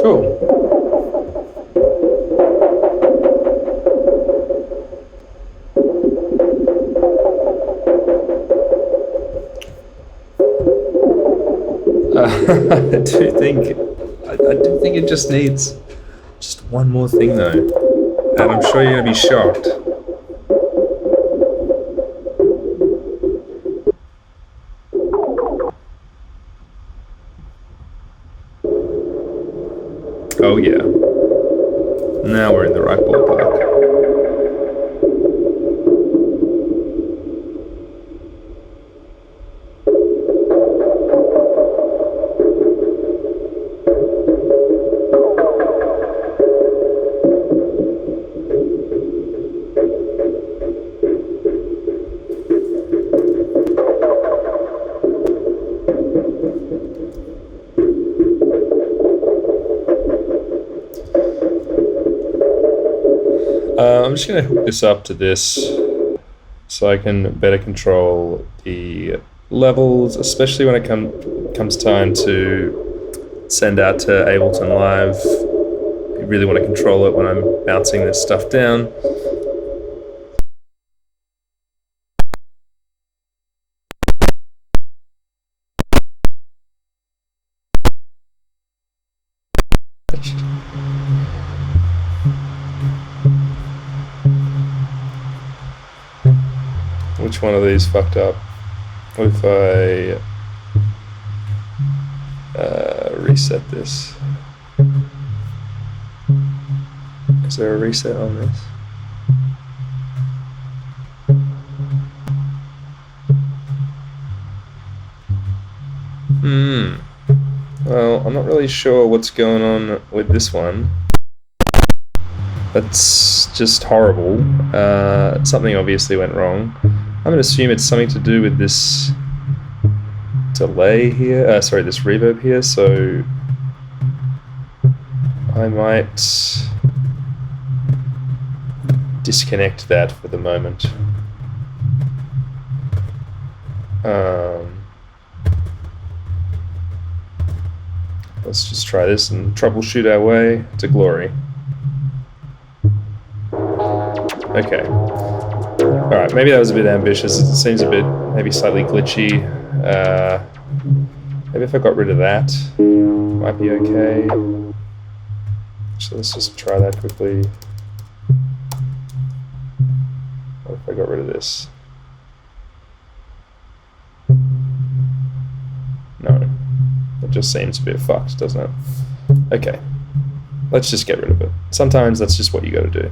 Cool. I do think it just needs just one more thing though, and I'm sure you're gonna be shocked. Oh yeah. Now we're in the right ballpark. I'm just going to hook this up to this so I can better control the levels, especially when it comes time to send out to Ableton Live. You really want to control it when I'm bouncing this stuff down. Which one of these fucked up? What if I reset this? Is there a reset on this? Well, I'm not really sure what's going on with this one. That's just horrible. Something obviously went wrong. I'm going to assume it's something to do with this delay here. This reverb here. So I might disconnect that for the moment. Let's just try this and troubleshoot our way to glory. Okay. Alright, maybe that was a bit ambitious. It seems a bit, maybe slightly glitchy. Maybe if I got rid of that, might be okay. So let's just try that quickly. What if I got rid of this? No. It just seems a bit fucked, doesn't it? Okay. Let's just get rid of it. Sometimes that's just what you gotta do.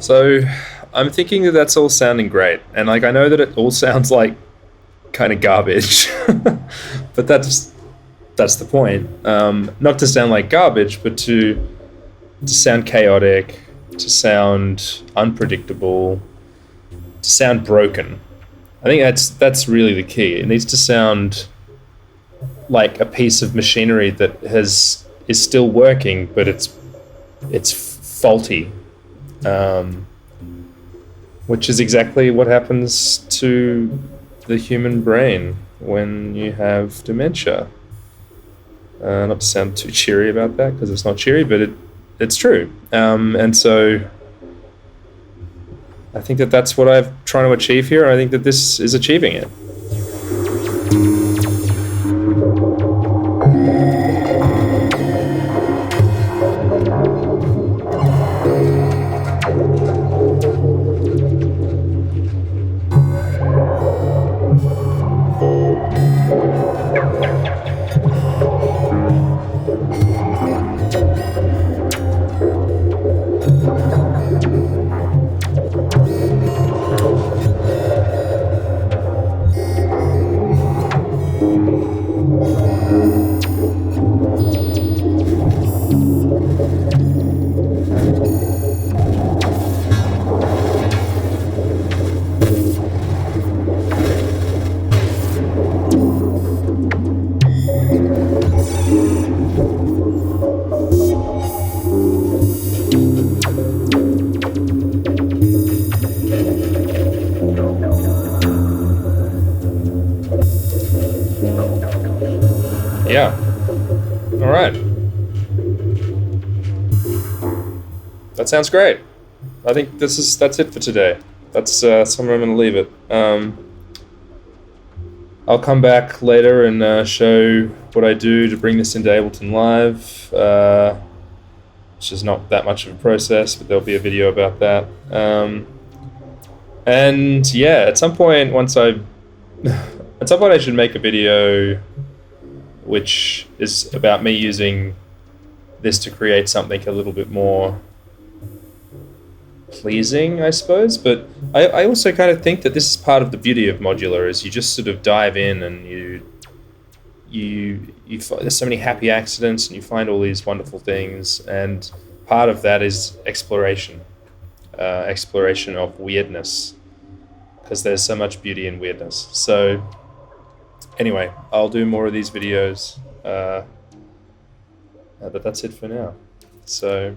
So I'm thinking that that's all sounding great, and like I know that it all sounds like kind of garbage, but that's the point. Not to sound like garbage, but to sound chaotic, to sound unpredictable, to sound broken. I think that's really the key. It needs to sound like a piece of machinery that is still working, but it's faulty. Which is exactly what happens to the human brain when you have dementia. Not to sound too cheery about that, because it's not cheery, but it's true. And so I think that that's what I'm trying to achieve here. I think that this is achieving it. Yeah. All right. That sounds great. I think that's it for today. That's somewhere I'm going to leave it. I'll come back later and show what I do to bring this into Ableton Live, which is not that much of a process, but there'll be a video about that. And yeah, at some point, I should make a video which is about me using this to create something a little bit more pleasing, I suppose. But I also kind of think that this is part of the beauty of modular, is you just sort of dive in and there's so many happy accidents and you find all these wonderful things, and part of that is exploration of weirdness, because there's so much beauty in weirdness. So anyway, I'll do more of these videos, but that's it for now. So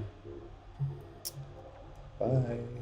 bye.